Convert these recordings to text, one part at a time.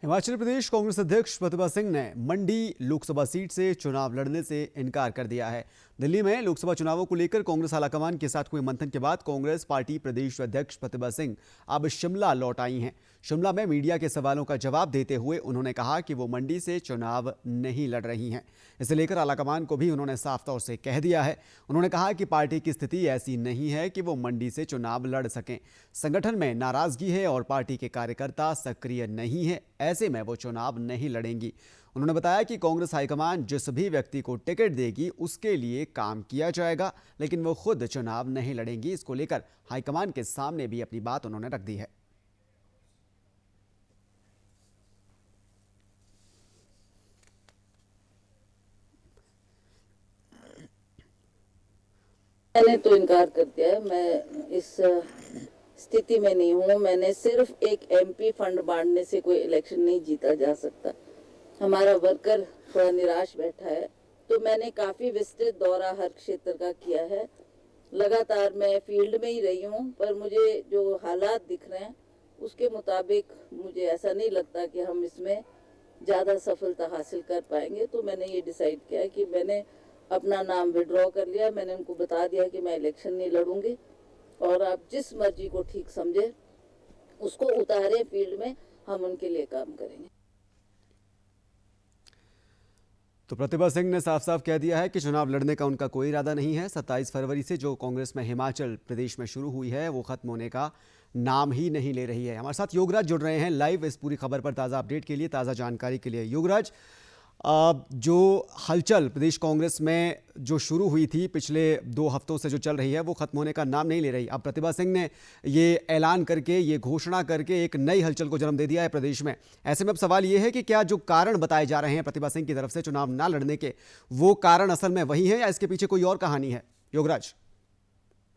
हिमाचल प्रदेश कांग्रेस अध्यक्ष प्रतिभा सिंह ने मंडी लोकसभा सीट से चुनाव लड़ने से इनकार कर दिया है। दिल्ली में लोकसभा चुनावों को लेकर कांग्रेस आलाकमान के साथ हुए मंथन के बाद कांग्रेस पार्टी प्रदेश अध्यक्ष प्रतिभा सिंह अब शिमला लौट आई हैं। शिमला में मीडिया के सवालों का जवाब देते हुए उन्होंने कहा कि वो मंडी से चुनाव नहीं लड़ रही हैं। इसे लेकर आलाकमान को भी उन्होंने साफ तौर से कह दिया है। उन्होंने कहा कि पार्टी की स्थिति ऐसी नहीं है कि वो मंडी से चुनाव लड़ सकें। संगठन में नाराजगी है और पार्टी के कार्यकर्ता सक्रिय नहीं है, ऐसे में वो चुनाव नहीं लड़ेंगी। उन्होंने बताया कि कांग्रेस हाईकमान जिस भी व्यक्ति को टिकट देगी उसके लिए काम किया जाएगा, लेकिन वो खुद चुनाव नहीं लड़ेंगी। इसको लेकर हाईकमान के सामने भी अपनी बात उन्होंने रख दी है। मैंने तो इनकार कर दिया है। मैं इस स्थिति में नहीं हूँ। मैंने सिर्फ एक एमपी फंड बांटने से कोई इलेक्शन नहीं जीता जा सकता। हमारा वर्कर थोड़ा निराश बैठा है, तो मैंने काफी विस्तृत दौरा हर क्षेत्र का किया है। लगातार मैं फील्ड में ही रही हूँ, पर मुझे जो हालात दिख रहे हैं उसके मुताबिक मुझे ऐसा नहीं लगता कि हम इसमें ज्यादा सफलता हासिल कर पाएंगे। तो मैंने ये डिसाइड किया कि मैंने अपना नाम विड्रॉ कर लिया। मैंने उनको बता दिया कि मैं इलेक्शन नहीं लड़ूंगी, और आप जिस मर्जी को ठीक समझे उसको उतारे फील्ड में, हम उनके लिए काम करेंगे। तो प्रतिभा सिंह ने साफ साफ कह दिया है कि चुनाव लड़ने का उनका कोई इरादा नहीं है। 27 फरवरी से जो कांग्रेस में हिमाचल प्रदेश में शुरू हुई है वो खत्म होने का नाम ही नहीं ले रही है। हमारे साथ योगराज जुड़ रहे हैं लाइव इस पूरी खबर पर ताज़ा अपडेट के लिए, ताज़ा जानकारी के लिए। योगराज, जो हलचल प्रदेश कांग्रेस में जो शुरू हुई थी पिछले 2 हफ्तों से जो चल रही है वो खत्म होने का नाम नहीं ले रही। अब प्रतिभा सिंह ने ये ऐलान करके, ये घोषणा करके एक नई हलचल को जन्म दे दिया है प्रदेश में। ऐसे में अब सवाल ये है कि क्या जो कारण बताए जा रहे हैं प्रतिभा सिंह की तरफ से चुनाव ना लड़ने के, वो कारण असल में वही है या इसके पीछे कोई और कहानी है? योगराज।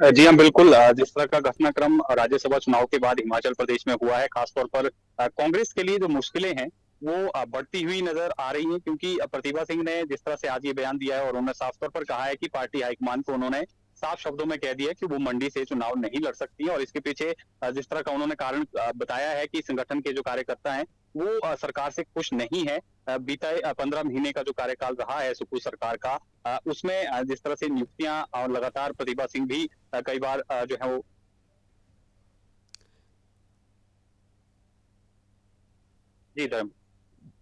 जी हाँ, बिल्कुल। जिस तरह का घटनाक्रम राज्यसभा चुनाव के बाद हिमाचल प्रदेश में हुआ है, खासतौर पर कांग्रेस के लिए जो मुश्किलें हैं वो बढ़ती हुई नजर आ रही हैं, क्योंकि प्रतिभा सिंह ने जिस तरह से आज ये बयान दिया है और उन्होंने साफ तौर पर कहा है कि पार्टी हाईकमान को उन्होंने साफ शब्दों में कह दिया है कि वो मंडी से चुनाव नहीं लड़ सकती है। और इसके पीछे जिस तरह का उन्होंने कारण बताया है कि संगठन के जो कार्यकर्ता हैं वो सरकार से खुश नहीं है। बीते 15 महीने का जो कार्यकाल रहा है सुखू सरकार का, उसमें जिस तरह से नियुक्तियां और लगातार प्रतिभा सिंह भी कई बार जो है वो जी धर्म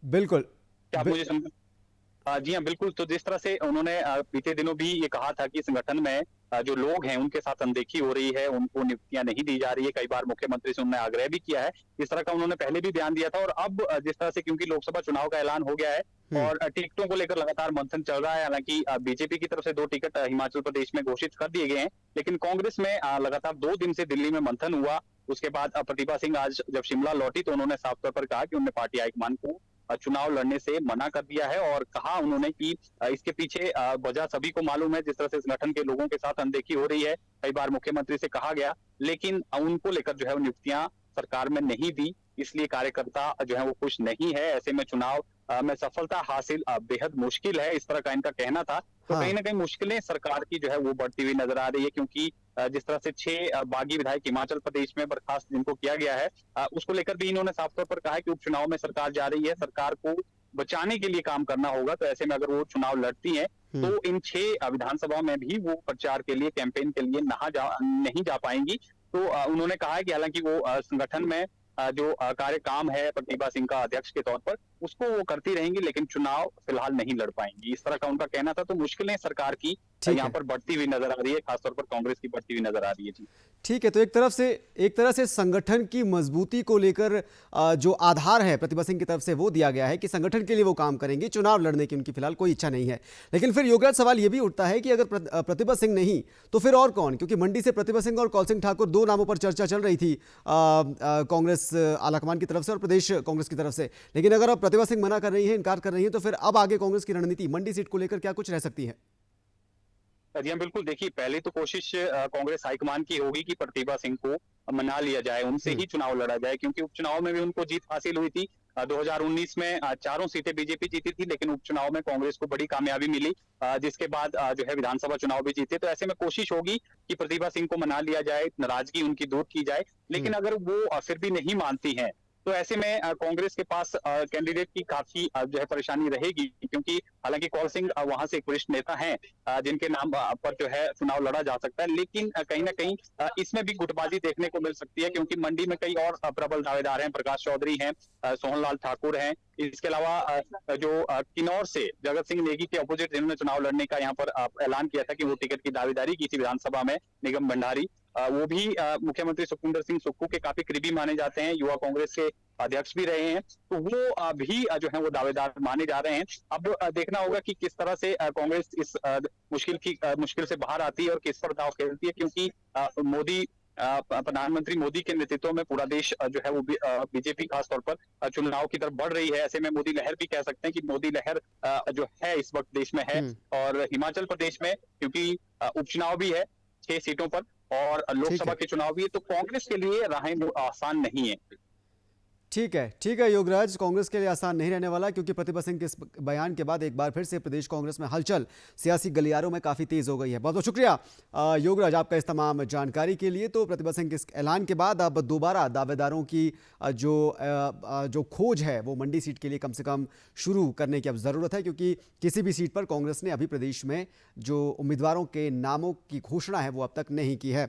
बिल्कुल। क्या आप मुझे समझ जी हाँ, बिल्कुल। तो जिस तरह से उन्होंने बीते दिनों भी ये कहा था कि संगठन में जो लोग हैं उनके साथ अनदेखी हो रही है, उनको नियुक्तियां नहीं दी जा रही है। कई बार मुख्यमंत्री से उन्होंने आग्रह भी किया है। इस तरह का उन्होंने पहले भी बयान दिया था। और अब जिस तरह से, क्योंकि लोकसभा चुनाव का ऐलान हो गया है और टिकटों को लेकर लगातार मंथन चल रहा है, हालांकि बीजेपी की तरफ से 2 टिकट हिमाचल प्रदेश में घोषित कर दिए गए हैं, लेकिन कांग्रेस में लगातार 2 दिन से दिल्ली में मंथन हुआ। उसके बाद प्रतिभा सिंह आज जब शिमला लौटी तो उन्होंने साफ तौर पर कहा कि उन्होंने पार्टी हाईकमान को चुनाव लड़ने से मना कर दिया है। और कहा उन्होंने कि इसके पीछे वजह सभी को मालूम है। जिस तरह से संगठन के लोगों के साथ अनदेखी हो रही है, कई बार मुख्यमंत्री से कहा गया, लेकिन उनको लेकर जो है वो नियुक्तियां सरकार में नहीं दी, इसलिए कार्यकर्ता जो है वो खुश नहीं है। ऐसे में चुनाव में सफलता हासिल बेहद मुश्किल है, इस तरह का इनका कहना था। तो कहीं ना कहीं मुश्किलें सरकार की जो है वो बढ़ती हुई नजर आ रही है, क्योंकि जिस तरह से 6 बागी विधायक हिमाचल प्रदेश में बर्खास्त जिनको किया गया है, उसको लेकर भी इन्होंने साफ तौर पर कहा है कि उपचुनाव में सरकार जा रही है, सरकार को बचाने के लिए काम करना होगा। तो ऐसे में अगर वो चुनाव लड़ती हैं तो इन 6 विधानसभा में भी वो प्रचार के लिए, कैंपेन के लिए नहीं जा पाएंगी। तो उन्होंने कहा है कि हालांकि वो संगठन में जो कार्य काम है प्रतिभा सिंह का अध्यक्ष के तौर पर, उसको वो करती रहेंगी, लेकिन चुनाव फिलहाल नहीं लड़ पाएंगी, इस तरह का उनका कहना था। तो मुश्किलें सरकार की यहाँ पर बढ़ती हुई नजर आ रही है, खासतौर पर कांग्रेस की बढ़ती हुई नजर आ रही है। जी ठीक है, तो एक तरह से संगठन की मजबूती को लेकर जो आधार है प्रतिभा सिंह की तरफ से वो दिया गया है कि संगठन के लिए वो काम करेंगे, चुनाव लड़ने की उनकी फिलहाल कोई इच्छा नहीं है। लेकिन फिर योगराज, सवाल ये भी उठता है कि अगर प्रतिभा सिंह नहीं तो फिर और कौन? क्योंकि मंडी से प्रतिभा सिंह और कौल सिंह ठाकुर 2 नामों पर चर्चा चल रही थी कांग्रेस आलाकमान की तरफ से और प्रदेश कांग्रेस की तरफ से। लेकिन अगर अब प्रतिभा सिंह मना कर रही है, इनकार कर रही है, तो फिर अब आगे कांग्रेस की रणनीति मंडी सीट को लेकर क्या कुछ रह सकती है? जी हाँ, बिल्कुल। देखिए, पहले तो कोशिश कांग्रेस हाईकमान की होगी कि प्रतिभा सिंह को मना लिया जाए, उनसे ही चुनाव लड़ा जाए, क्योंकि उपचुनाव में भी उनको जीत हासिल हुई थी। 2019 में 4 सीटें बीजेपी जीती थी, लेकिन उपचुनाव में कांग्रेस को बड़ी कामयाबी मिली, जिसके बाद जो है विधानसभा चुनाव भी जीते। तो ऐसे में कोशिश होगी कि प्रतिभा सिंह को मना लिया जाए, नाराजगी उनकी दूर की जाए। लेकिन अगर वो फिर भी नहीं मानती हैं तो ऐसे में कांग्रेस के पास कैंडिडेट की काफी जो है परेशानी रहेगी, क्योंकि हालांकि कौल सिंह वहां से एक वरिष्ठ नेता हैं जिनके नाम पर जो है चुनाव लड़ा जा सकता है, लेकिन कहीं ना कहीं इसमें भी गुटबाजी देखने को मिल सकती है, क्योंकि मंडी में कई और प्रबल दावेदार हैं। प्रकाश चौधरी हैं, सोहनलाल ठाकुर हैं, इसके अलावा जो किन्नौर से जगत सिंह नेगी के अपोजिट जिन्होंने चुनाव लड़ने का यहाँ पर ऐलान किया था कि वो टिकट की दावेदारी की थी विधानसभा में, निगम भंडारी, वो भी मुख्यमंत्री सुखविंदर सिंह सुक्खू के काफी करीबी माने जाते हैं, युवा कांग्रेस के अध्यक्ष भी रहे हैं, तो वो भी जो है वो दावेदार माने जा रहे हैं। अब देखना होगा कि किस तरह से कांग्रेस इस मुश्किल से बाहर आती है और किस पर दाव खेलती है, क्योंकि मोदी प्रधानमंत्री मोदी के नेतृत्व में पूरा देश जो है वो बीजेपी खासतौर पर चुनाव की तरफ बढ़ रही है। ऐसे में मोदी लहर भी कह सकते हैं कि मोदी लहर जो है इस वक्त देश में है। और हिमाचल प्रदेश में क्योंकि उपचुनाव भी है 6 सीटों पर और लोकसभा के चुनाव भी है, तो कांग्रेस के लिए राहें वो आसान नहीं है। ठीक है योगराज, कांग्रेस के लिए आसान नहीं रहने वाला, क्योंकि प्रतिभा सिंह के इस बयान के बाद एक बार फिर से प्रदेश कांग्रेस में हलचल सियासी गलियारों में काफ़ी तेज हो गई है। बहुत बहुत शुक्रिया योगराज आपका इस तमाम जानकारी के लिए। तो प्रतिभा सिंह के इस ऐलान के बाद अब दोबारा दावेदारों की जो खोज है वो मंडी सीट के लिए कम से कम शुरू करने की अब ज़रूरत है, क्योंकि किसी भी सीट पर कांग्रेस ने अभी प्रदेश में जो उम्मीदवारों के नामों की घोषणा है वो अब तक नहीं की है।